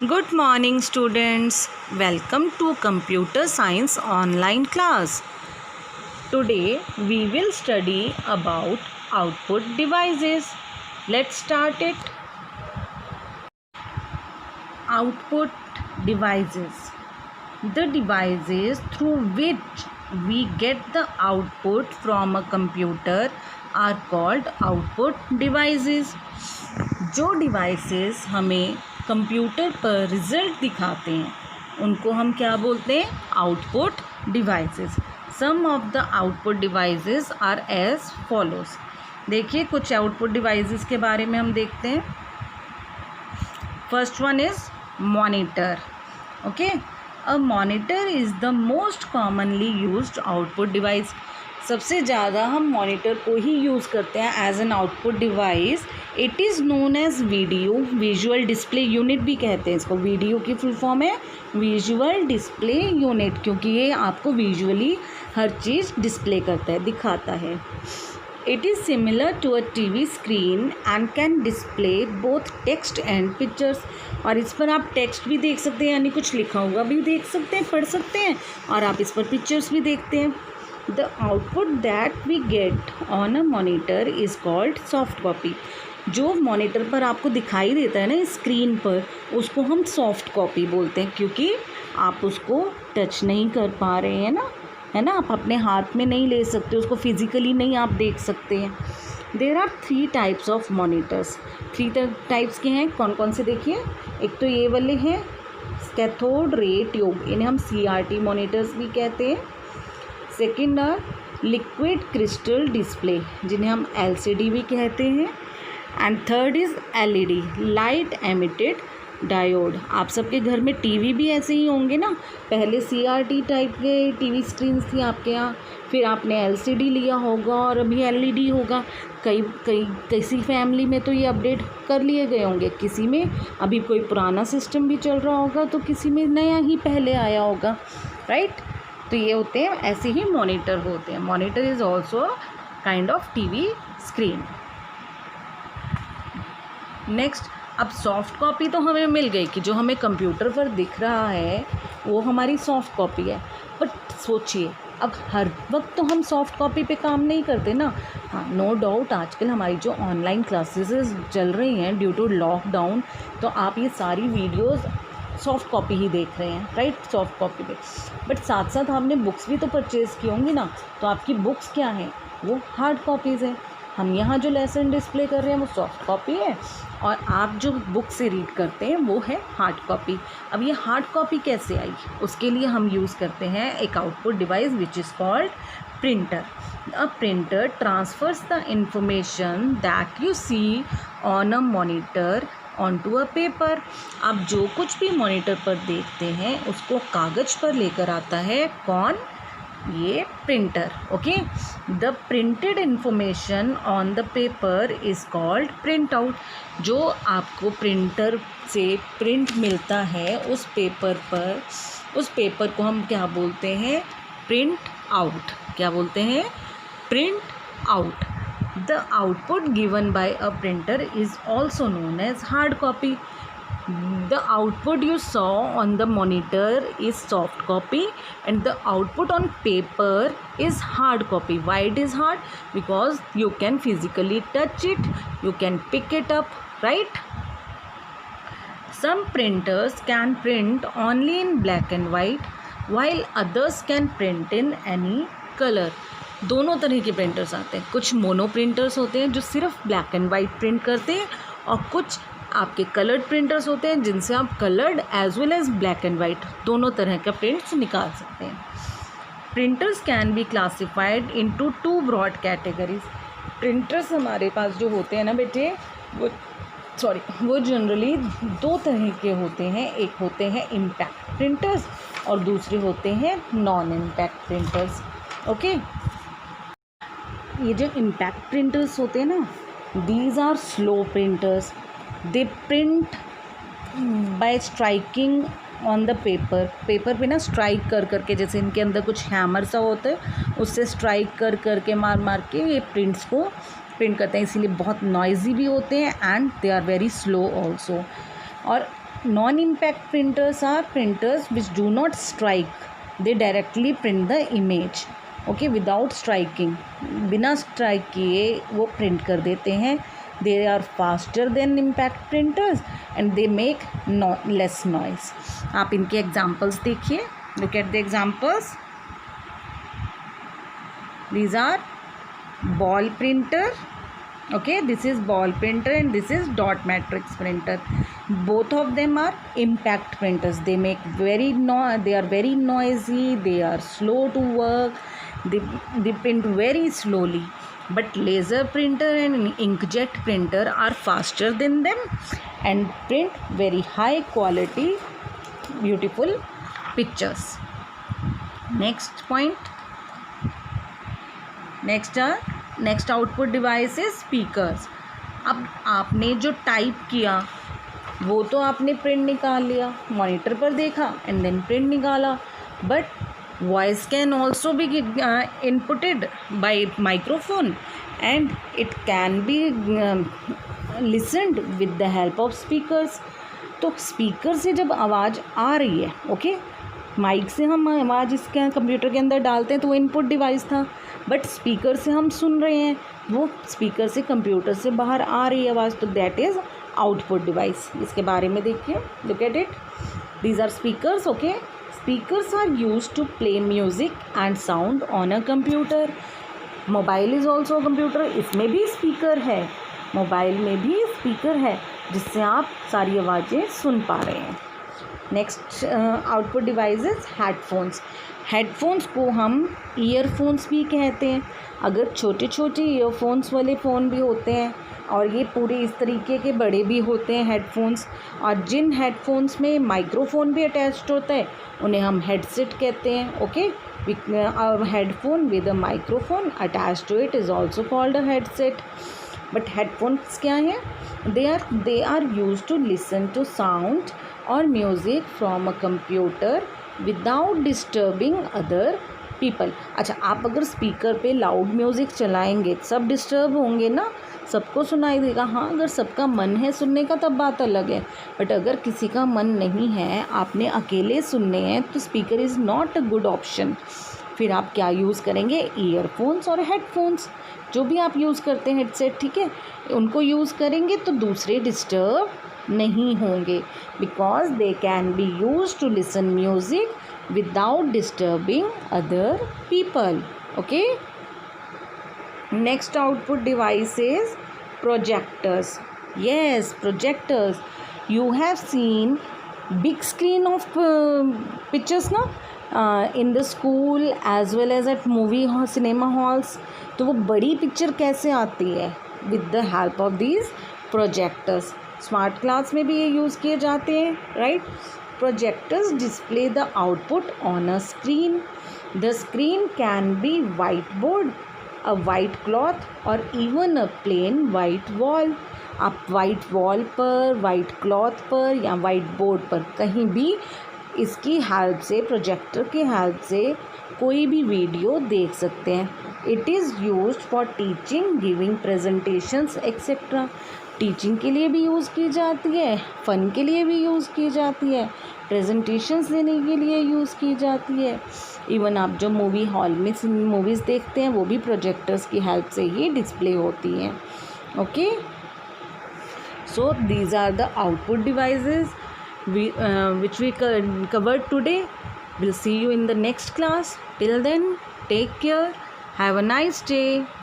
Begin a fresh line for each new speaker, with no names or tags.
Good morning, students. Welcome to Computer Science online class. Today we will study about output devices. Let's start it. Output devices. The devices through which we get the output from a computer are called output devices. जो devices हमें computer पर result दिखाते हैं उनको हम क्या बोलते हैं? Output devices. Some of the output devices are as follows. देखिए कुछ आउटपुट डिवाइसेस के बारे में हम देखते हैं. First one is monitor. Okay, a monitor is the most commonly used output device. सबसे ज़्यादा हम मॉनिटर को ही यूज़ करते हैं as an output device. It is known as visual display unit भी कहते हैं इसको. वीडियो की फुल फॉर्म है विजुअल डिस्प्ले यूनिट, क्योंकि ये आपको विजुअली हर चीज़ डिस्प्ले करता है, दिखाता है. It is similar to a TV screen and can display both text and pictures. और इस पर आप टेक्स्ट भी देख सकते हैं, यानी कुछ लिखा हुआ भी देख सकते हैं, पढ़ सकते हैं, और आप इस पर पिक्चर्स भी देखते हैं. The output that we get on a monitor is called soft copy. जो मॉनिटर पर आपको दिखाई देता है ना स्क्रीन पर, उसको हम सॉफ्ट कॉपी बोलते हैं, क्योंकि आप उसको टच नहीं कर पा रहे हैं ना, है ना, आप अपने हाथ में नहीं ले सकते, उसको फिजिकली नहीं आप देख सकते हैं. There are 3 types of monitors. 3 types के हैं. कौन कौन से देखिए. एक तो ये वाले हैं कैथोड रे ट्यूब, इन्हें हम CRT मॉनिटर्स भी कहते हैं. Second are liquid crystal display, जिन्हें हम LCD भी कहते हैं. And third is LED light emitted diode. आप सबके घर में टीवी भी ऐसे ही होंगे ना. पहले CRT टाइप के टीवी स्क्रीन्स थी आपके यहाँ, फिर आपने LCD लिया होगा और अभी LED होगा. किसी फैमिली में तो ये अपडेट कर लिए गए होंगे, किसी में अभी कोई पुराना सिस्टम भी चल रहा होगा, तो किसी में नया ही पहले आया होगा, राइट. तो ये होते हैं, ऐसे ही मॉनिटर होते हैं. Monitor is also kind of TV screen. Next, अब सॉफ्ट कॉपी तो हमें मिल गई कि जो हमें कंप्यूटर पर दिख रहा है वो हमारी सॉफ्ट कॉपी है. बट सोचिए, अब हर वक्त तो हम सॉफ्ट कॉपी पे काम नहीं करते ना. हाँ, नो डाउट आजकल हमारी जो ऑनलाइन क्लासेस चल रही हैं ड्यू टू लॉकडाउन, तो आप ये सारी वीडियोस सॉफ्ट कॉपी ही देख रहे हैं, राइट, सॉफ्ट कॉपी पे. बट साथ साथ आपने बुक्स भी तो परचेज़ की होंगी ना, तो आपकी बुक्स क्या हैं? वो हार्ड कॉपीज़ हैं. हम यहाँ जो लेसन डिस्प्ले कर रहे हैं वो सॉफ्ट कॉपी है, और आप जो बुक से रीड करते हैं वो है हार्ड कॉपी. अब ये हार्ड कॉपी कैसे आई? उसके लिए हम यूज़ करते हैं एक output device which is called printer. A printer transfers the information that you see on a monitor onto a paper. आप जो कुछ भी मॉनिटर पर देखते हैं उसको कागज़ पर लेकर आता है. कौन? ये printer. Okay, the printed information on the paper is called print out. जो आपको प्रिंटर से प्रिंट मिलता है उस पेपर पर, उस पेपर को हम क्या बोलते हैं? Print out. क्या बोलते हैं? Print out. The output given by a printer is also known as hard copy. The output you saw on the monitor is soft copy, and the output on paper is hard copy. Why it is hard? Because you can physically touch it, you can pick it up, right? Some printers can print only in black and white, while others can print in any color. दोनों तरह के printers आते हैं. कुछ mono printers होते हैं जो सिर्फ ब्लैक एंड वाइट प्रिंट करते हैं, और कुछ आपके कलर्ड प्रिंटर्स होते हैं जिनसे आप coloured as well as black and white दोनों तरह का प्रिंट्स निकाल सकते हैं. Printers can be classified into 2 broad categories. Printers हमारे पास जो होते हैं ना बेटे, वो जनरली 2 तरह के होते हैं. एक होते हैं इम्पैक्ट प्रिंटर्स और दूसरे होते हैं नॉन इम्पैक्ट प्रिंटर्स. ओके, ये जो इम्पैक्ट प्रिंटर्स होते हैं ना, these are slow printers. They print by striking on the paper. Paper पे ना स्ट्राइक कर करके, जैसे इनके अंदर कुछ हैमर सा होता है, उससे स्ट्राइक कर करके मार के ये प्रिंट्स को प्रिंट करते हैं. इसीलिए बहुत नॉइजी भी होते हैं and they are very slow also. और Non-impact printers are printers which do not strike. They directly print the image. Okay, without striking, बिना स्ट्राइक किए वो प्रिंट कर देते हैं. They are faster than impact printers and they make less noise. आप इनके examples देखिए. Look at the examples. These are ball printer. Okay, this is ball printer and this is dot matrix printer. Both of them are impact printers. They make they are very noisy, they are slow to work, they print very slowly. But laser printer and inkjet printer are faster than them and print very high quality beautiful pictures. Next point. Next output device is speakers. अब आपने जो type किया वो तो आपने print निकाल लिया, monitor पर देखा एंड देन प्रिंट निकाला. But voice can also be inputted by microphone and it can be listened with the help of speakers. तो स्पीकर से जब आवाज़ आ रही है, ओके, माइक से हम आवाज़ इसके कंप्यूटर के अंदर डालते हैं तो वो इनपुट डिवाइस था, बट स्पीकर से हम सुन रहे हैं, वो स्पीकर से कंप्यूटर से बाहर आ रही है आवाज़, तो दैट इज़ आउटपुट डिवाइस. इसके बारे में देखिए. Look at it. These are speakers. Okay, speakers are used to play music and sound on a computer. Mobile is also computer. इसमें भी स्पीकर है, मोबाइल में भी स्पीकर है जिससे आप सारी आवाज़ें सुन पा रहे हैं. Next output device is headphones. Headphones को हम ईयरफोन्स भी कहते हैं. अगर छोटे छोटे ईयरफोन्स वाले फ़ोन भी होते हैं और ये पूरे इस तरीके के बड़े भी होते हैं हेडफोन्स, और जिन हेडफोन्स में माइक्रोफोन भी अटैच्ड होता है उन्हें हम हेडसेट कहते हैं. Okay, headphone with a microphone attach to it is also called a headset. But headphones क्या हैं? They are use to listen to sound और music from a computer without disturbing other people. अच्छा, आप अगर speaker पे loud music चलाएंगे सब disturb होंगे ना, सबको सुनाई देगा. हाँ, अगर सबका मन है सुनने का तब बात अलग है, बट अगर किसी का मन नहीं है, आपने अकेले सुनने हैं, तो speaker is not a good option. फिर आप क्या यूज़ करेंगे? ईयरफोन्स और हेडफोन्स, जो भी आप यूज़ करते हैं हेडसेट, ठीक है, उनको यूज़ करेंगे तो दूसरे डिस्टर्ब नहीं होंगे, because they can be use to listen music without disturbing other people. Okay, next output device is projectors. Yes, projectors. You have seen big screen of pictures ना in the school as well as at movie cinema halls. तो वो बड़ी picture कैसे आती है? with the help of these projectors. Smart class में भी ये यूज़ किए जाते हैं, right? Projectors display the output on a screen. The screen can be whiteboard, a white cloth और even a plain white wall. आप white wall पर, white cloth पर या वाइट बोर्ड पर कहीं भी इसकी हेल्प से, प्रोजेक्टर की हेल्प से कोई भी वीडियो देख सकते हैं. It is used for teaching, giving presentations etcetera. Teaching के लिए भी यूज़ की जाती है, फ़न के लिए भी यूज़ की जाती है, प्रेजेंटेशंस देने के लिए यूज़ की जाती है. इवन आप जो मूवी हॉल में मूवीज़ देखते हैं वो भी प्रोजेक्टर्स की हेल्प से ही डिस्प्ले होती हैं. Okay, so these are the output devices which we covered today. We'll see you in the next class. Till then, take care. Have a nice day.